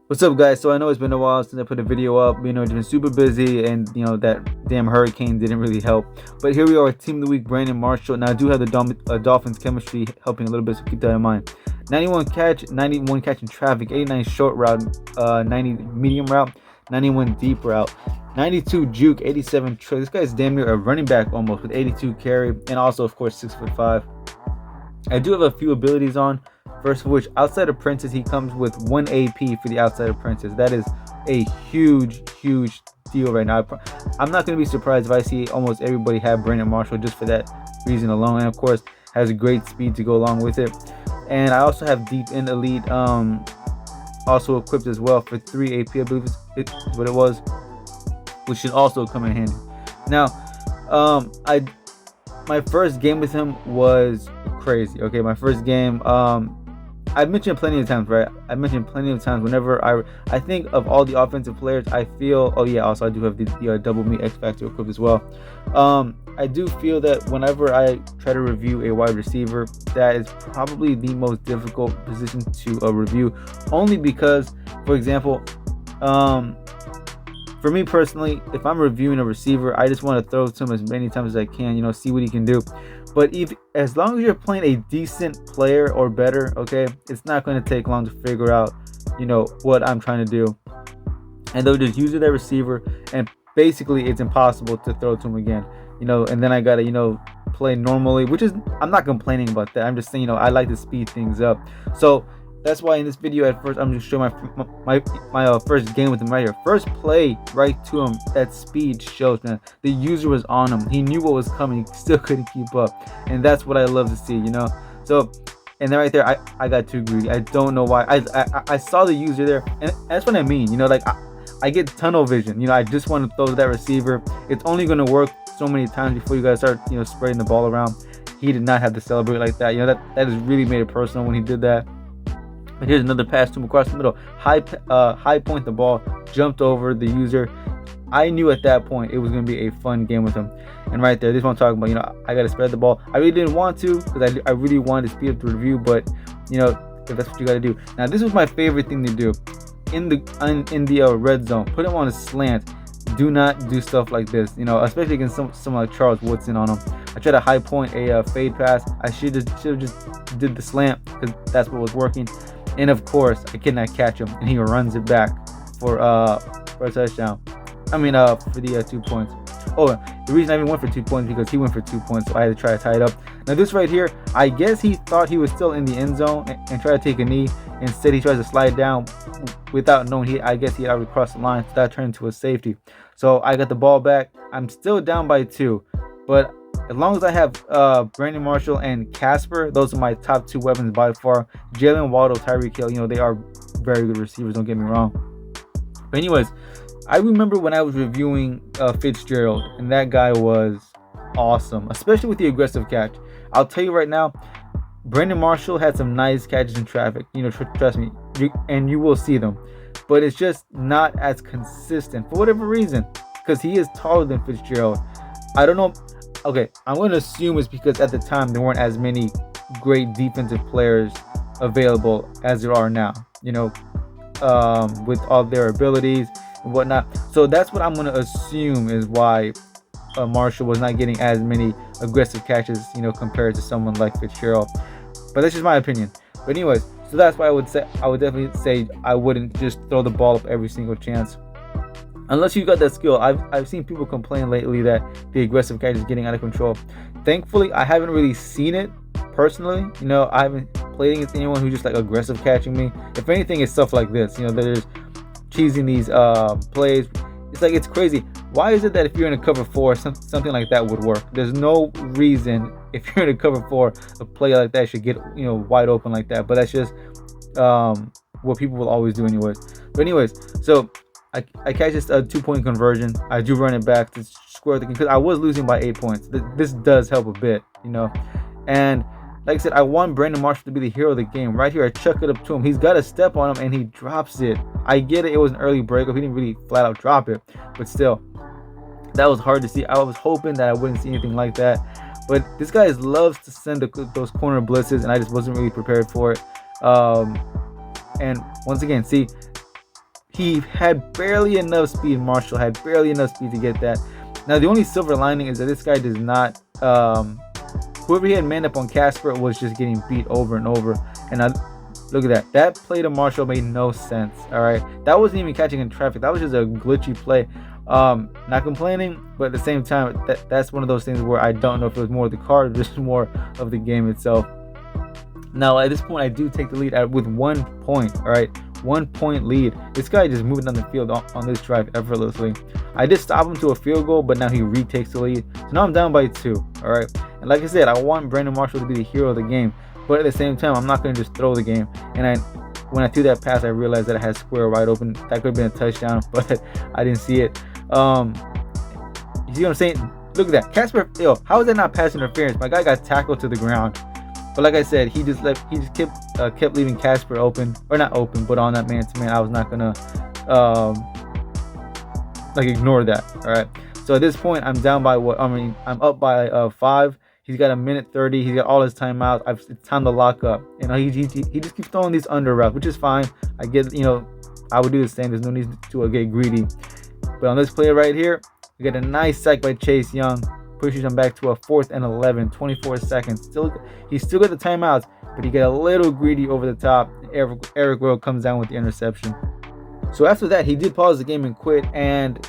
What's up, guys? So I know it's been a while since I put a video up. It's been super busy, and that damn hurricane didn't really help. But here we are, Team of the Week, Brandon Marshall. Now I do have the Dolphins chemistry helping a little bit, so keep that in mind. 91 catch, 91 catch in traffic, 89 short route, 90 medium route, 91 deep route, 92 juke, 87 trail. This guy's damn near a running back almost with 82 carry, and also of course 6'5". I do have a few abilities on. First of which, outside of Princess, he comes with 1 AP for the outside of Princess. That is a huge deal right now. I'm not going to be surprised if I see almost everybody have Brandon Marshall just for that reason alone. And of course, has great speed to go along with it. And I also have Deep in Elite also equipped as well for 3 AP, I believe is what it was, which should also come in handy. Now, my first game with him was crazy. Okay, my first game, I've mentioned plenty of times, right? I've mentioned plenty of times whenever I think of all the offensive players, I feel, oh yeah, also I do have the double me X Factor equipped as well. I do feel that whenever I try to review a wide receiver, that is probably the most difficult position to review, only because, for example, for me personally, if I'm reviewing a receiver, I just want to throw to him as many times as I can, see what he can do. But as long as you're playing a decent player or better, okay, it's not going to take long to figure out, what I'm trying to do. And they'll just use that receiver, and basically it's impossible to throw to him again, and then I got to, play normally, which is, I'm not complaining about that. I'm just saying, I like to speed things up. So that's why in this video at first I'm just showing my first game with him right here. First play right to him. That speed shows, man. The user was on him. He knew what was coming. He still couldn't keep up, and that's what I love to see. So, and then right there, I got too greedy. I don't know why. I saw the user there, and that's what I mean. I get tunnel vision. I just want to throw that receiver. It's only going to work so many times before you guys start spreading the ball around. He did not have to celebrate like that. That has really made it personal when he did that. But here's another pass to him across the middle. High point the ball, jumped over the user. I knew at that point it was going to be a fun game with him. And right there, this is what I'm talking about. I got to spread the ball. I really didn't want to, because I really wanted to speed up the review. But if that's what you got to do. Now, this was my favorite thing to do in the red zone. Put him on a slant. Do not do stuff like this. Especially against someone like Charles Woodson on him. I tried to high point a fade pass. I should have just did the slant, because that's what was working. And of course, I cannot catch him, and he runs it back for a touchdown. For the 2 points. Oh, the reason I even went for 2 points because he went for 2 points, so I had to try to tie it up. Now this right here, I guess he thought he was still in the end zone and tried to take a knee. Instead, he tries to slide down without knowing I guess he had already crossed the line, so that turned into a safety. So I got the ball back. I'm still down by 2, but as long as I have Brandon Marshall and Casper, those are my top 2 weapons by far. Jalen Waddle, Tyreek Hill, they are very good receivers, don't get me wrong. But anyways, I remember when I was reviewing Fitzgerald, and that guy was awesome, especially with the aggressive catch. I'll tell you right now, Brandon Marshall had some nice catches in traffic. Trust me, and you will see them. But it's just not as consistent for whatever reason, because he is taller than Fitzgerald. I don't know. Okay, I'm going to assume it's because at the time there weren't as many great defensive players available as there are now, with all their abilities and whatnot. So that's what I'm going to assume is why Marshall was not getting as many aggressive catches, compared to someone like Fitzgerald. But that's just my opinion. But anyways, so that's why I would definitely say I wouldn't just throw the ball up every single chance. Unless you got that skill. I've seen people complain lately that the aggressive catch is getting out of control. Thankfully, I haven't really seen it personally. I haven't played against anyone who's just like aggressive catching me. If anything, it's stuff like this. There's cheesing these plays. It's crazy. Why is it that if you're in a cover 4, something like that would work? There's no reason if you're in a cover 4, a play like that should get wide open like that. But that's just what people will always do anyways. But anyways, so I catch this 2-point conversion. I do run it back to square the, because I was losing by 8 points. This does help a bit, And like I said, I want Brandon Marshall to be the hero of the game. Right here, I chuck it up to him. He's got a step on him, and he drops it. I get it. It was an early breakup. He didn't really flat out drop it. But still, that was hard to see. I was hoping that I wouldn't see anything like that. But this guy loves to send those corner blitzes, and I just wasn't really prepared for it. And once again, see, He had barely enough speed. Marshall had barely enough speed to get that. Now the only silver lining is that this guy does not. Whoever he had manned up on Casper was just getting beat over and over. And look at that. That play to Marshall made no sense. All right, that wasn't even catching in traffic. That was just a glitchy play. Not complaining, but at the same time, that's one of those things where I don't know if it was more of the card or just more of the game itself. Now at this point, I do take the lead with 1 point. All right, 1 point lead. This guy just moving down the field on this drive effortlessly. I did stop him to a field goal, but now he retakes the lead. So now I'm down by 2. All right, and like I said, I want Brandon Marshall to be the hero of the game, but at the same time, I'm not going to just throw the game. And when I threw that pass, I realized that I had square wide open. That could have been a touchdown, but I didn't see it. You see what I'm saying? Look at that, Casper. Yo, how is that not pass interference? My guy got tackled to the ground. But like I said, he just kept leaving Casper open, or not open, but on that man-to-man. I was not gonna ignore that. All right. So at this point, I'm down by I'm up by 5. He's got 1:30. He's got all his timeouts. It's time to lock up. You know, he just keeps throwing these under routes, which is fine. I get, I would do the same. There's no need to get greedy. But on this play right here, we get a nice sack by Chase Young. Pushes him back to a 4th and 11, 24 seconds. He still got the timeouts, but he got a little greedy over the top. Eric Rowe comes down with the interception. So after that, he did pause the game and quit. And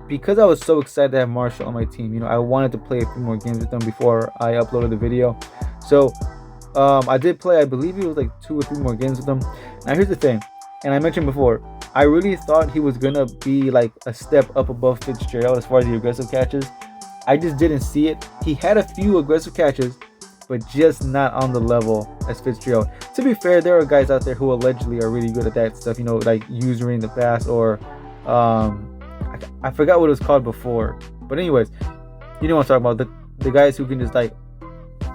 because I was so excited to have Marshall on my team, I wanted to play a few more games with him before I uploaded the video. So I did play, I believe it was like 2 or 3 more games with him. Now here's the thing, and I mentioned before, I really thought he was gonna be like a step up above Fitzgerald as far as the aggressive catches. I just didn't see it. He had a few aggressive catches, but just not on the level as Fitzgerald. To be fair, there are guys out there who allegedly are really good at that stuff, like usering the pass, or I forgot what it was called before. But anyways, you know what I'm talking about. The guys who can just like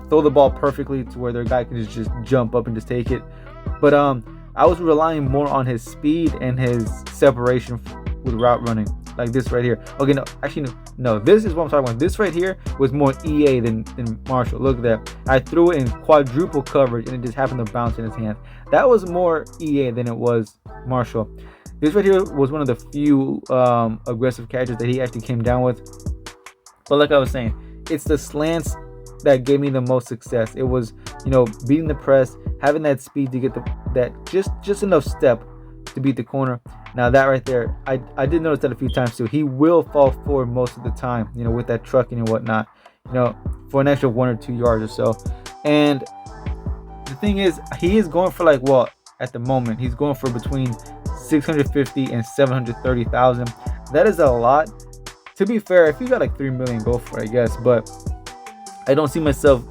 throw the ball perfectly to where their guy can just jump up and just take it. But I was relying more on his speed and his separation with route running. Like this right here. Okay, no, actually, no. This is what I'm talking about. This right here was more EA than Marshall. Look at that. I threw it in quadruple coverage, and it just happened to bounce in his hand. That was more EA than it was Marshall. This right here was one of the few aggressive catches that he actually came down with. But like I was saying, it's the slants that gave me the most success. It was, beating the press, having that speed to get that just enough step to beat the corner. Now that right there, I did notice that a few times too. He will fall forward most of the time, with that trucking and whatnot, for an extra 1 or 2 yards or so. And the thing is, he is going for at the moment, he's going for between 650 and 730,000. That is a lot. To be fair, if you got like 3 million, go for it, I guess. But I don't see myself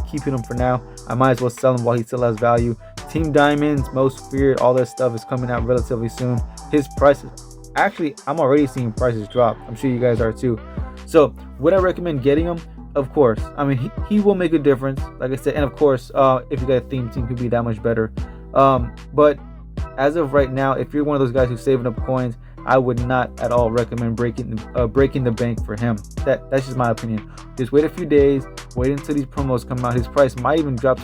keeping him for now. I might as well sell him while he still has value. Team Diamonds, Most Feared, all that stuff is coming out relatively soon. His prices, actually, I'm already seeing prices drop. I'm sure you guys are too. So would I recommend getting him? Of course. I mean, he will make a difference, like I said. And of course, if you got a theme team, he'll be that much better. But as of right now, if you're one of those guys who's saving up coins, I would not at all recommend breaking the bank for him. That's just my opinion. Just wait a few days, wait until these promos come out. His price might even drop to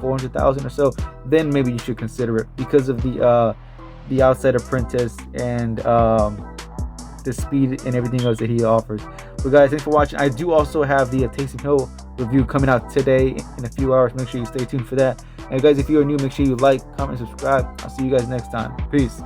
400,000 or so. Then maybe you should consider it because of the outside apprentice and the speed and everything else that he offers. But guys, thanks for watching. I do also have the Taysom Hill review coming out today in a few hours. Make sure you stay tuned for that. And guys, if you are new, make sure you like, comment, subscribe. I'll see you guys next time. Peace.